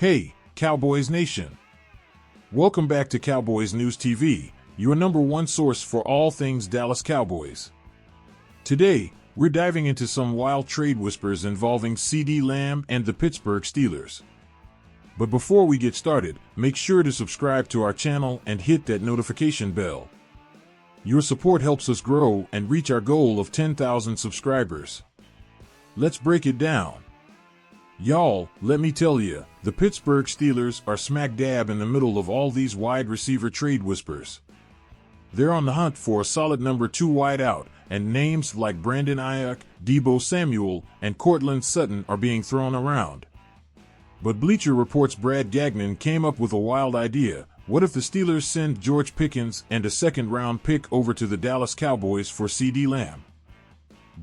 Hey, Cowboys Nation! Welcome back to Cowboys News TV, your #1 source for all things Dallas Cowboys. Today, we're diving into some wild trade whispers involving CeeDee Lamb and the Pittsburgh Steelers. But before we get started, make sure to subscribe to our channel and hit that notification bell. Your support helps us grow and reach our goal of 10,000 subscribers. Let's break it down. Y'all, let me tell you, the Pittsburgh Steelers are smack dab in the middle of all these wide receiver trade whispers. They're on the hunt for a solid #2 wideout, and names like Brandon Ayuk, Deebo Samuel, and Courtland Sutton are being thrown around. But Bleacher Report's Brad Gagnon came up with a wild idea. What if the Steelers send George Pickens and a second-round pick over to the Dallas Cowboys for CeeDee Lamb?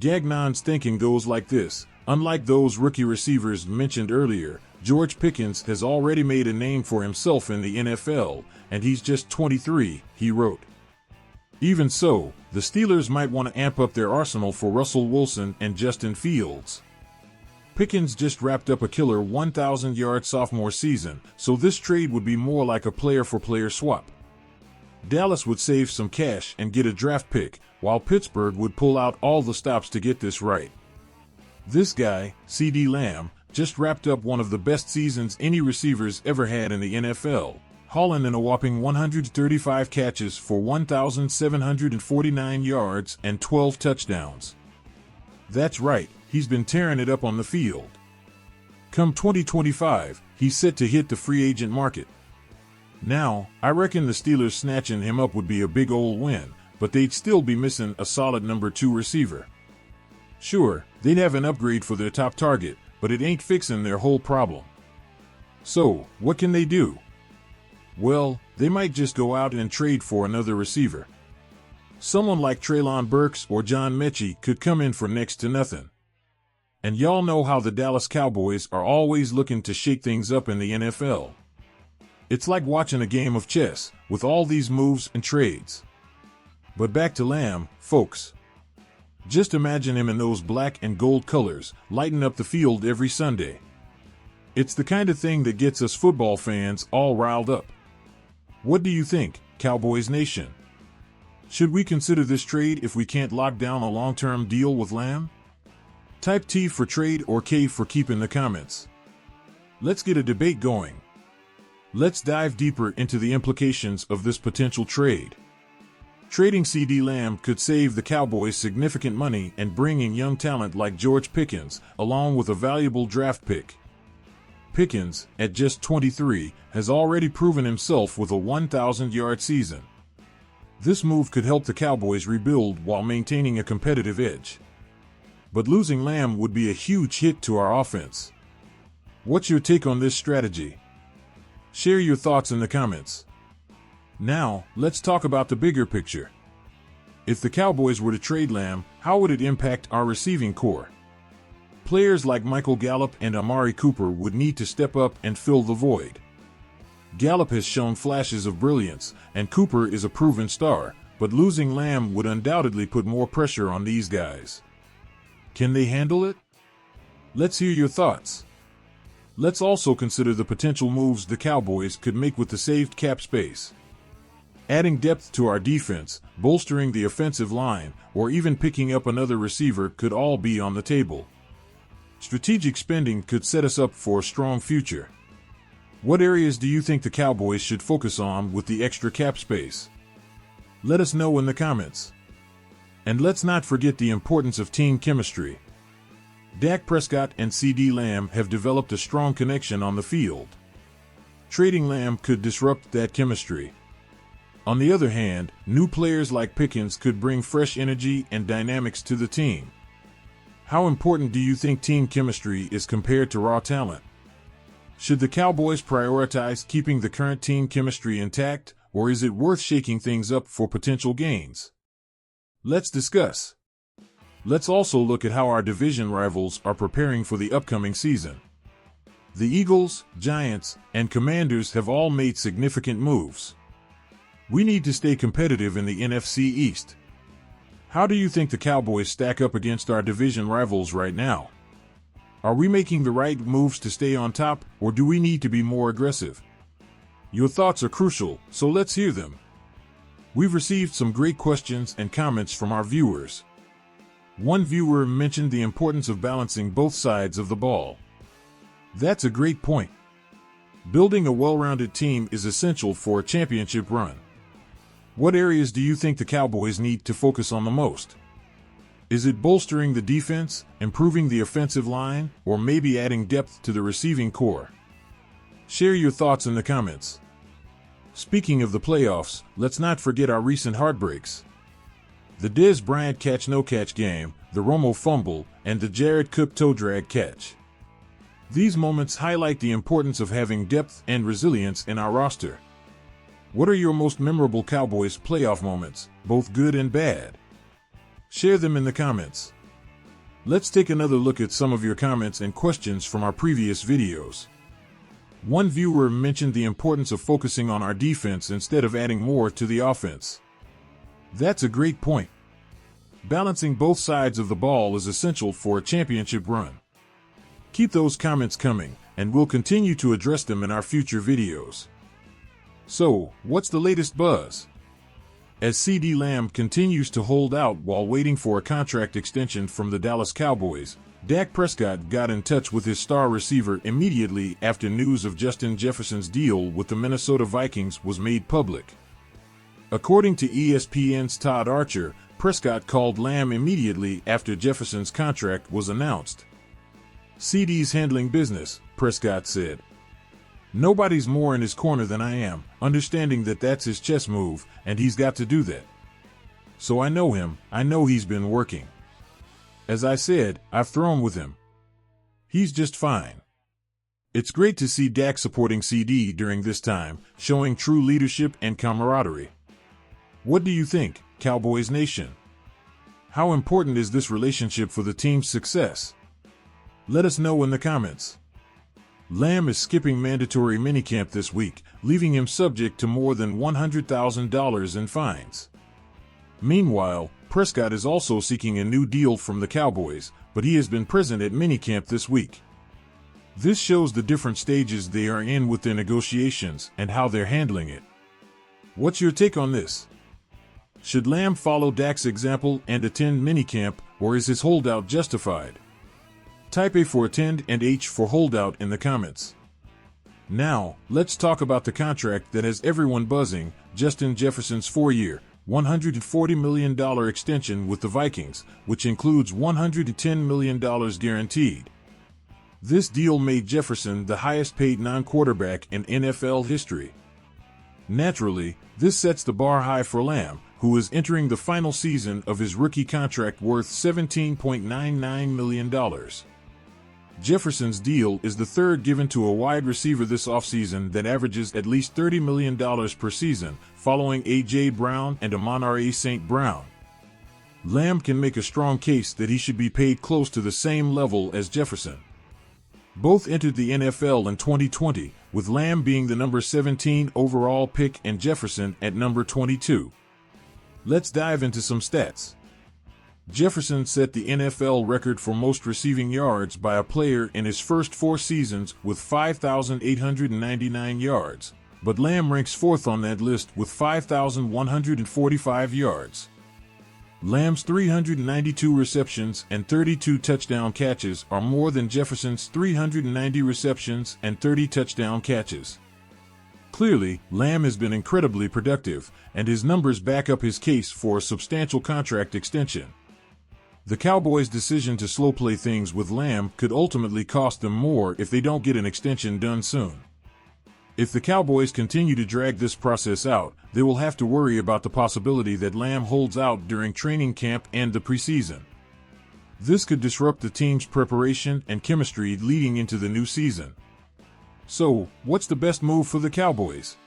Gagnon's thinking goes like this. Unlike those rookie receivers mentioned earlier, George Pickens has already made a name for himself in the NFL, and he's just 23, he wrote. Even so, the Steelers might want to amp up their arsenal for Russell Wilson and Justin Fields. Pickens just wrapped up a killer 1,000-yard sophomore season, so this trade would be more like a player-for-player swap. Dallas would save some cash and get a draft pick, while Pittsburgh would pull out all the stops to get this right. This guy, CeeDee Lamb, just wrapped up one of the best seasons any receivers ever had in the NFL, hauling in a whopping 135 catches for 1,749 yards and 12 touchdowns. That's right, he's been tearing it up on the field. Come 2025, he's set to hit the free agent market. Now, I reckon the Steelers snatching him up would be a big old win, but they'd still be missing a solid #2 receiver. Sure, they'd have an upgrade for their top target, but it ain't fixing their whole problem. So, what can they do? Well, they might just go out and trade for another receiver. Someone like Treylon Burks or John Mechie could come in for next to nothing. And y'all know how the Dallas Cowboys are always looking to shake things up in the NFL. It's like watching a game of chess, with all these moves and trades. But back to Lamb, folks. Just imagine him in those black and gold colors, lighting up the field every Sunday. It's the kind of thing that gets us football fans all riled up. What do you think, Cowboys Nation? Should we consider this trade if we can't lock down a long-term deal with Lamb? Type T for trade or K for keep in the comments. Let's get a debate going. Let's dive deeper into the implications of this potential trade. Trading CeeDee Lamb could save the Cowboys significant money and bring in young talent like George Pickens, along with a valuable draft pick. Pickens, at just 23, has already proven himself with a 1,000-yard season. This move could help the Cowboys rebuild while maintaining a competitive edge. But losing Lamb would be a huge hit to our offense. What's your take on this strategy? Share your thoughts in the comments. Now, let's talk about the bigger picture. If the Cowboys were to trade Lamb, how would it impact our receiving core? Players like Michael Gallup and Amari Cooper would need to step up and fill the void. Gallup has shown flashes of brilliance, and Cooper is a proven star, but losing Lamb would undoubtedly put more pressure on these guys. Can they handle it? Let's hear your thoughts. Let's also consider the potential moves the Cowboys could make with the saved cap space. Adding depth to our defense, bolstering the offensive line, or even picking up another receiver could all be on the table. Strategic spending could set us up for a strong future. What areas do you think the Cowboys should focus on with the extra cap space? Let us know in the comments. And let's not forget the importance of team chemistry. Dak Prescott and CeeDee Lamb have developed a strong connection on the field. Trading Lamb could disrupt that chemistry. On the other hand, new players like Pickens could bring fresh energy and dynamics to the team. How important do you think team chemistry is compared to raw talent? Should the Cowboys prioritize keeping the current team chemistry intact, or is it worth shaking things up for potential gains? Let's discuss. Let's also look at how our division rivals are preparing for the upcoming season. The Eagles, Giants, and Commanders have all made significant moves. We need to stay competitive in the NFC East. How do you think the Cowboys stack up against our division rivals right now? Are we making the right moves to stay on top, or do we need to be more aggressive? Your thoughts are crucial, so let's hear them. We've received some great questions and comments from our viewers. One viewer mentioned the importance of balancing both sides of the ball. That's a great point. Building a well-rounded team is essential for a championship run. What areas do you think the Cowboys need to focus on the most? Is it bolstering the defense, improving the offensive line, or maybe adding depth to the receiving core? Share your thoughts in the comments. Speaking of the playoffs, let's not forget our recent heartbreaks. The Dez Bryant catch-no-catch game, the Romo fumble, and the Jared Cook toe-drag catch. These moments highlight the importance of having depth and resilience in our roster. What are your most memorable Cowboys playoff moments, both good and bad? Share them in the comments. Let's take another look at some of your comments and questions from our previous videos. One viewer mentioned the importance of focusing on our defense instead of adding more to the offense. That's a great point. Balancing both sides of the ball is essential for a championship run. Keep those comments coming, and we'll continue to address them in our future videos. So, what's the latest buzz? As CeeDee Lamb continues to hold out while waiting for a contract extension from the Dallas Cowboys, Dak Prescott got in touch with his star receiver immediately after news of Justin Jefferson's deal with the Minnesota Vikings was made public. According to ESPN's Todd Archer, Prescott called Lamb immediately after Jefferson's contract was announced. "CeeDee's handling business," Prescott said. "Nobody's more in his corner than I am, understanding that that's his chess move, and he's got to do that. So I know him, I know he's been working. As I said, I've thrown with him. He's just fine." It's great to see Dak supporting CeeDee during this time, showing true leadership and camaraderie. What do you think, Cowboys Nation? How important is this relationship for the team's success? Let us know in the comments. Lamb is skipping mandatory minicamp this week, leaving him subject to more than $100,000 in fines. Meanwhile, Prescott is also seeking a new deal from the Cowboys, but he has been present at minicamp this week. This shows the different stages they are in with their negotiations and how they're handling it. What's your take on this? Should Lamb follow Dak's example and attend minicamp, or is his holdout justified? Type A for attend and H for holdout in the comments. Now, let's talk about the contract that has everyone buzzing, Justin Jefferson's 4-year, $140 million extension with the Vikings, which includes $110 million guaranteed. This deal made Jefferson the highest-paid non-quarterback in NFL history. Naturally, this sets the bar high for Lamb, who is entering the final season of his rookie contract worth $17.99 million. Jefferson's deal is the third given to a wide receiver this offseason that averages at least $30 million per season, following A.J. Brown and Amon-Ra St. Brown. Lamb can make a strong case that he should be paid close to the same level as Jefferson. Both entered the NFL in 2020, with Lamb being the number 17 overall pick and Jefferson at number 22. Let's dive into some stats. Jefferson set the NFL record for most receiving yards by a player in his first 4 seasons with 5,899 yards, but Lamb ranks fourth on that list with 5,145 yards. Lamb's 392 receptions and 32 touchdown catches are more than Jefferson's 390 receptions and 30 touchdown catches. Clearly, Lamb has been incredibly productive, and his numbers back up his case for a substantial contract extension. The Cowboys' decision to slow play things with Lamb could ultimately cost them more if they don't get an extension done soon. If the Cowboys continue to drag this process out, they will have to worry about the possibility that Lamb holds out during training camp and the preseason. This could disrupt the team's preparation and chemistry leading into the new season. So, what's the best move for the Cowboys?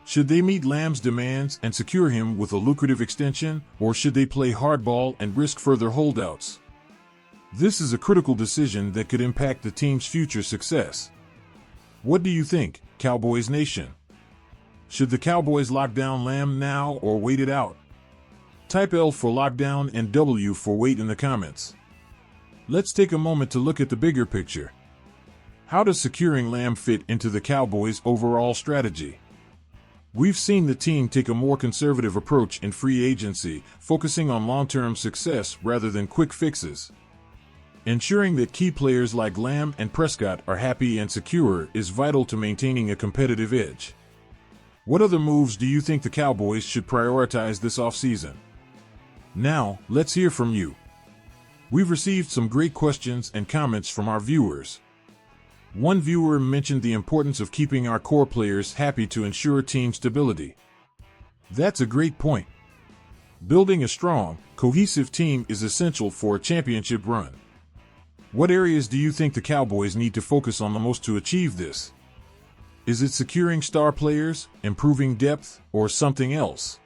Should they meet Lamb's demands and secure him with a lucrative extension, or should they play hardball and risk further holdouts? This is a critical decision that could impact the team's future success. What do you think, Cowboys Nation? Should the Cowboys lock down Lamb now or wait it out? Type L for lockdown and W for wait in the comments. Let's take a moment to look at the bigger picture. How does securing Lamb fit into the Cowboys' overall strategy? We've seen the team take a more conservative approach in free agency, focusing on long-term success rather than quick fixes. Ensuring that key players like Lamb and Prescott are happy and secure is vital to maintaining a competitive edge. What other moves do you think the Cowboys should prioritize this offseason? Now, let's hear from you. We've received some great questions and comments from our viewers. One viewer mentioned the importance of keeping our core players happy to ensure team stability. That's a great point. Building a strong, cohesive team is essential for a championship run. What areas do you think the Cowboys need to focus on the most to achieve this? Is it securing star players, improving depth, or something else?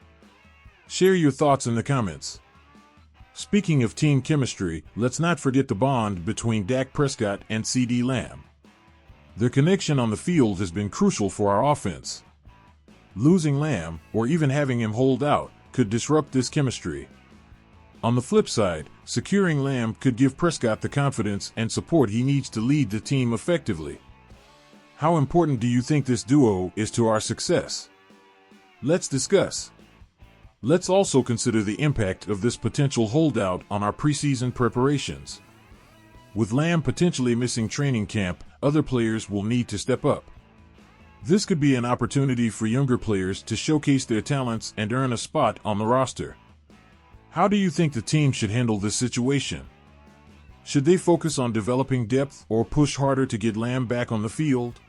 Share your thoughts in the comments. Speaking of team chemistry, let's not forget the bond between Dak Prescott and CeeDee Lamb. Their connection on the field has been crucial for our offense. Losing Lamb, or even having him hold out, could disrupt this chemistry. On the flip side, securing Lamb could give Prescott the confidence and support he needs to lead the team effectively. How important do you think this duo is to our success? Let's discuss. Let's also consider the impact of this potential holdout on our preseason preparations. With Lamb potentially missing training camp, other players will need to step up. This could be an opportunity for younger players to showcase their talents and earn a spot on the roster. How do you think the team should handle this situation? Should they focus on developing depth or push harder to get Lamb back on the field?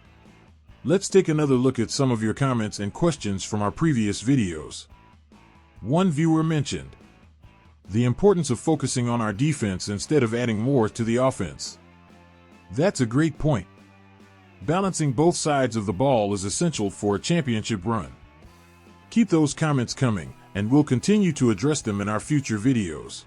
Let's take another look at some of your comments and questions from our previous videos. One viewer mentioned the importance of focusing on our defense instead of adding more to the offense. That's a great point. Balancing both sides of the ball is essential for a championship run. Keep those comments coming, and we'll continue to address them in our future videos.